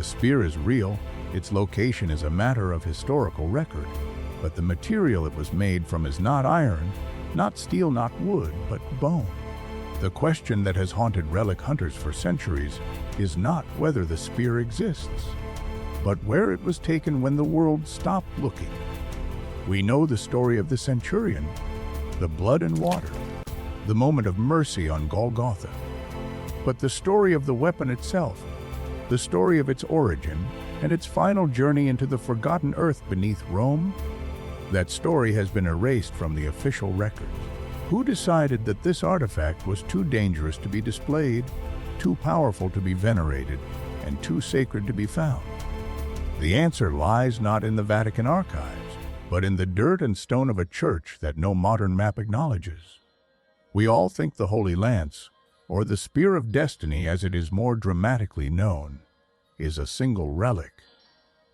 The spear is real, its location is a matter of historical record, but the material it was made from is not iron, not steel, not wood, but bone. The question that has haunted relic hunters for centuries is not whether the spear exists, but where it was taken when the world stopped looking. We know the story of the centurion, the blood and water, the moment of mercy on Golgotha. But the story of the weapon itself, the story of its origin, and its final journey into the forgotten earth beneath Rome, that story has been erased from the official records. Who decided that this artifact was too dangerous to be displayed, too powerful to be venerated, and too sacred to be found? The answer lies not in the Vatican archives, but in the dirt and stone of a church that no modern map acknowledges. We all think the Holy Lance, or the Spear of Destiny as it is more dramatically known, is a single relic,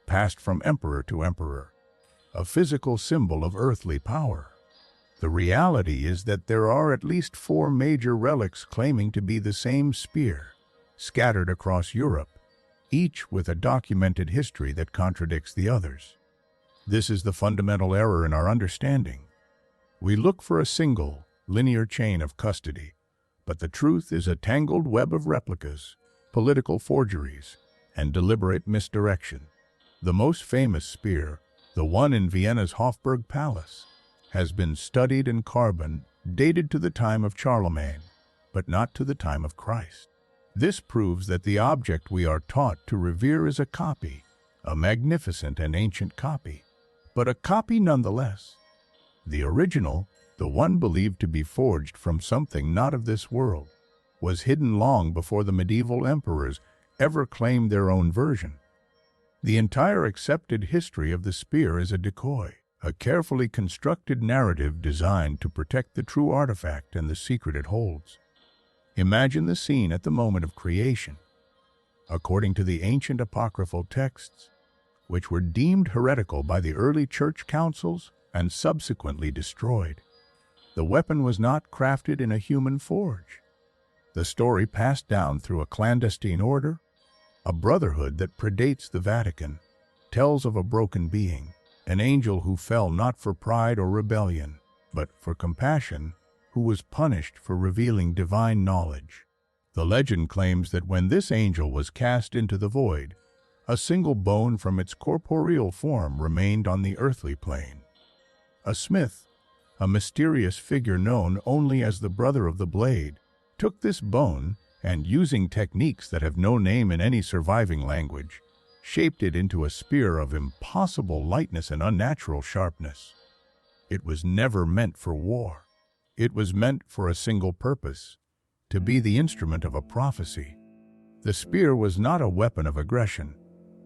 passed from emperor to emperor, a physical symbol of earthly power. The reality is that there are at least 4 major relics claiming to be the same spear, scattered across Europe, each with a documented history that contradicts the others. This is the fundamental error in our understanding. We look for a single, linear chain of custody, but the truth is a tangled web of replicas, political forgeries, and deliberate misdirection. The most famous spear, the one in Vienna's Hofburg Palace, has been studied in carbon, dated to the time of Charlemagne, but not to the time of Christ. This proves that the object we are taught to revere is a copy, a magnificent and ancient copy, but a copy nonetheless. The original, the one believed to be forged from something not of this world, was hidden long before the medieval emperors ever claimed their own version. The entire accepted history of the spear is a decoy, a carefully constructed narrative designed to protect the true artifact and the secret it holds. Imagine the scene at the moment of creation. According to the ancient apocryphal texts, which were deemed heretical by the early church councils and subsequently destroyed, the weapon was not crafted in a human forge. The story passed down through a clandestine order, a brotherhood that predates the Vatican, tells of a broken being, an angel who fell not for pride or rebellion, but for compassion, who was punished for revealing divine knowledge. The legend claims that when this angel was cast into the void, a single bone from its corporeal form remained on the earthly plane. A smith, a mysterious figure known only as the brother of the blade, took this bone and, using techniques that have no name in any surviving language, shaped it into a spear of impossible lightness and unnatural sharpness. It was never meant for war. It was meant for a single purpose, to be the instrument of a prophecy. The spear was not a weapon of aggression,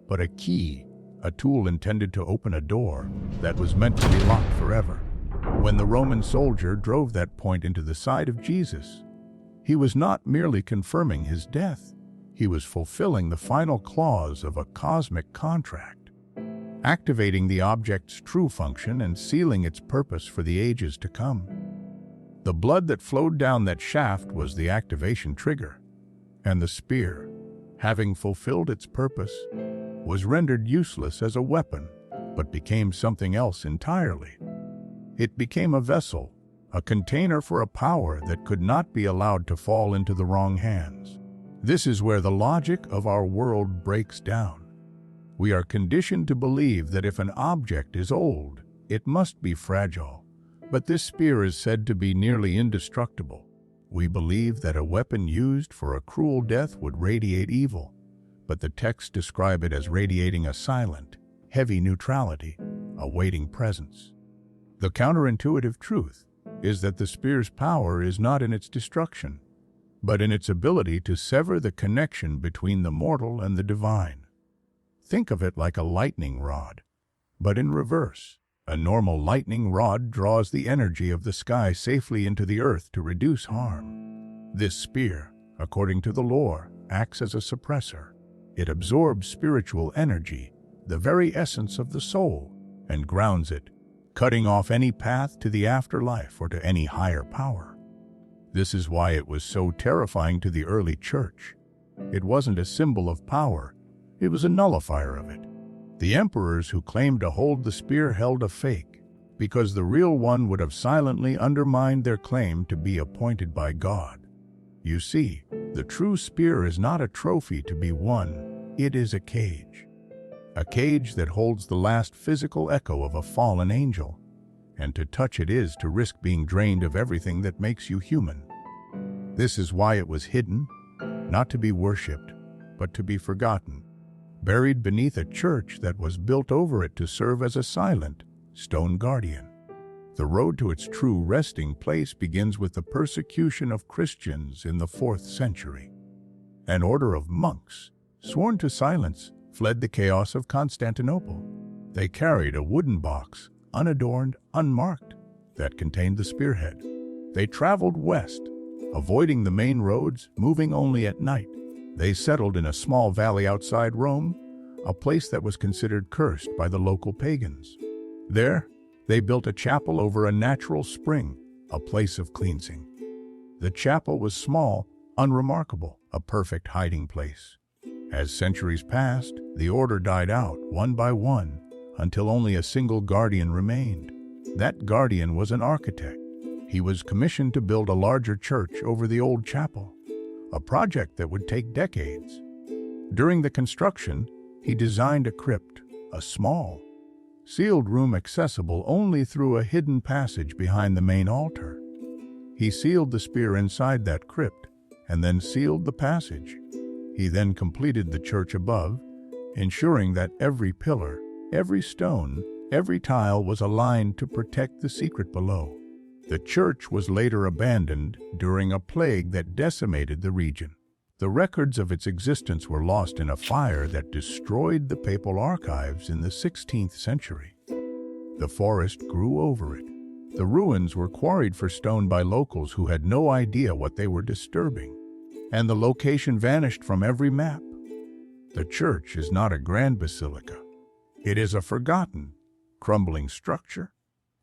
but a key, a tool intended to open a door that was meant to be locked forever. When the Roman soldier drove that point into the side of Jesus, he was not merely confirming his death. He was fulfilling the final clause of a cosmic contract, activating the object's true function and sealing its purpose for the ages to come. The blood that flowed down that shaft was the activation trigger, and the spear, having fulfilled its purpose, was rendered useless as a weapon, but became something else entirely. It became a vessel, a container for a power that could not be allowed to fall into the wrong hands. This is where the logic of our world breaks down. We are conditioned to believe that if an object is old, it must be fragile, but this spear is said to be nearly indestructible. We believe that a weapon used for a cruel death would radiate evil, but the texts describe it as radiating a silent, heavy neutrality, a waiting presence. The counterintuitive truth is that the spear's power is not in its destruction, but in its ability to sever the connection between the mortal and the divine. Think of it like a lightning rod, but in reverse. A normal lightning rod draws the energy of the sky safely into the earth to reduce harm. This spear, according to the lore, acts as a suppressor. It absorbs spiritual energy, the very essence of the soul, and grounds it, cutting off any path to the afterlife or to any higher power. This is why it was so terrifying to the early church. It wasn't a symbol of power, It was a nullifier of it. The emperors who claimed to hold the spear held a fake, because the real one would have silently undermined their claim to be appointed by God. You see, the true spear is not a trophy to be won, it is a cage. A cage that holds the last physical echo of a fallen angel, and to touch it is to risk being drained of everything that makes you human. This is why it was hidden, not to be worshipped, but to be forgotten, buried beneath a church that was built over it to serve as a silent, stone guardian. The road to its true resting place begins with the persecution of Christians in the 4th century. An order of monks, sworn to silence, fled the chaos of Constantinople. They carried a wooden box, unadorned, unmarked, that contained the spearhead. They traveled west, avoiding the main roads, moving only at night. They settled in a small valley outside Rome, a place that was considered cursed by the local pagans. There, they built a chapel over a natural spring, a place of cleansing. The chapel was small, unremarkable, a perfect hiding place. As centuries passed, the order died out, one by one, until only a single guardian remained. That guardian was an architect. He was commissioned to build a larger church over the old chapel, a project that would take decades. During the construction, he designed a crypt, a small, sealed room accessible only through a hidden passage behind the main altar. He sealed the spear inside that crypt, and then sealed the passage. He then completed the church above, ensuring that every pillar, every stone, every tile was aligned to protect the secret below. The church was later abandoned during a plague that decimated the region. The records of its existence were lost in a fire that destroyed the papal archives in the 16th century. The forest grew over it. The ruins were quarried for stone by locals who had no idea what they were disturbing, and the location vanished from every map. The church is not a grand basilica. It is a forgotten, crumbling structure,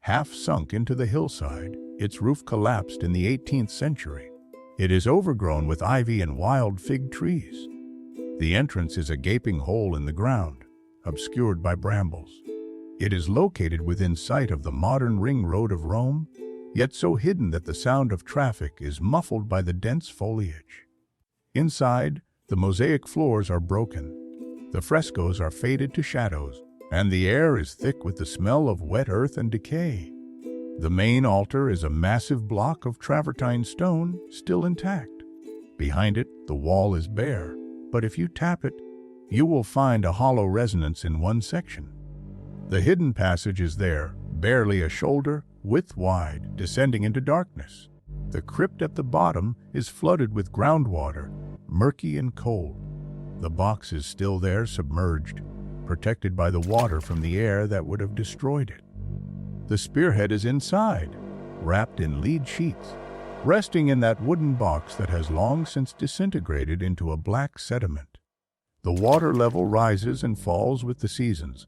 half sunk into the hillside. Its roof collapsed in the 18th century. It is overgrown with ivy and wild fig trees. The entrance is a gaping hole in the ground, obscured by brambles. It is located within sight of the modern ring road of Rome, yet so hidden that the sound of traffic is muffled by the dense foliage. Inside, the mosaic floors are broken. The frescoes are faded to shadows, and the air is thick with the smell of wet earth and decay. The main altar is a massive block of travertine stone, still intact. Behind it, the wall is bare, but if you tap it, you will find a hollow resonance in one section. The hidden passage is there, barely a shoulder, width wide, descending into darkness. The crypt at the bottom is flooded with groundwater, murky and cold. The box is still there, submerged, protected by the water from the air that would have destroyed it. The spearhead is inside, wrapped in lead sheets, resting in that wooden box that has long since disintegrated into a black sediment. The water level rises and falls with the seasons,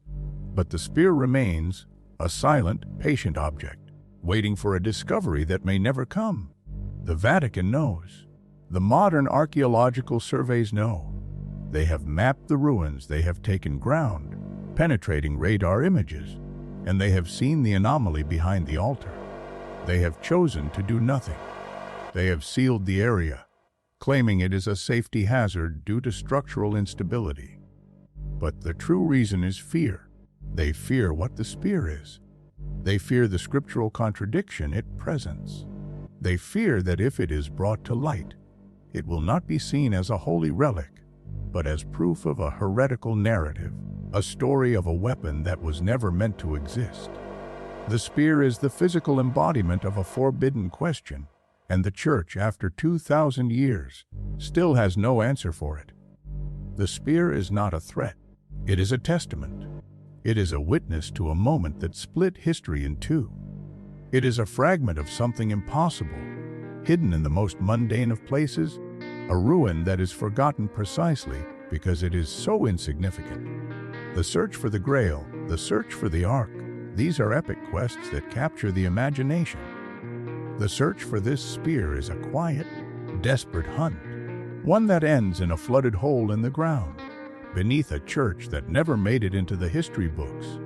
but the spear remains, a silent, patient object, waiting for a discovery that may never come. The Vatican knows. The modern archaeological surveys know. They have mapped the ruins, they have taken ground, penetrating radar images, and they have seen the anomaly behind the altar. They have chosen to do nothing. They have sealed the area, claiming it is a safety hazard due to structural instability. But the true reason is fear. They fear what the spear is. They fear the scriptural contradiction it presents. They fear that if it is brought to light, it will not be seen as a holy relic, but as proof of a heretical narrative, a story of a weapon that was never meant to exist. The spear is the physical embodiment of a forbidden question, and the Church, after 2,000 years, still has no answer for it. The spear is not a threat. It is a testament. It is a witness to a moment that split history in two. It is a fragment of something impossible, hidden in the most mundane of places, a ruin that is forgotten precisely because it is so insignificant. The search for the Grail, the search for the Ark, these are epic quests that capture the imagination. The search for this spear is a quiet, desperate hunt, one that ends in a flooded hole in the ground, beneath a church that never made it into the history books.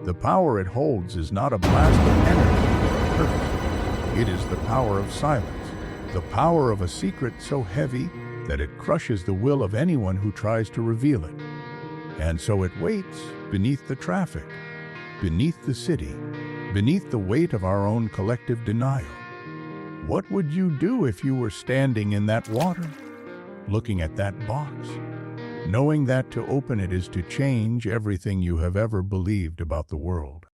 The power it holds is not a blast of energy or a curse. It is the power of silence, the power of a secret so heavy that it crushes the will of anyone who tries to reveal it. And so it waits beneath the traffic, beneath the city, beneath the weight of our own collective denial. What would you do if you were standing in that water, looking at that box, knowing that to open it is to change everything you have ever believed about the world?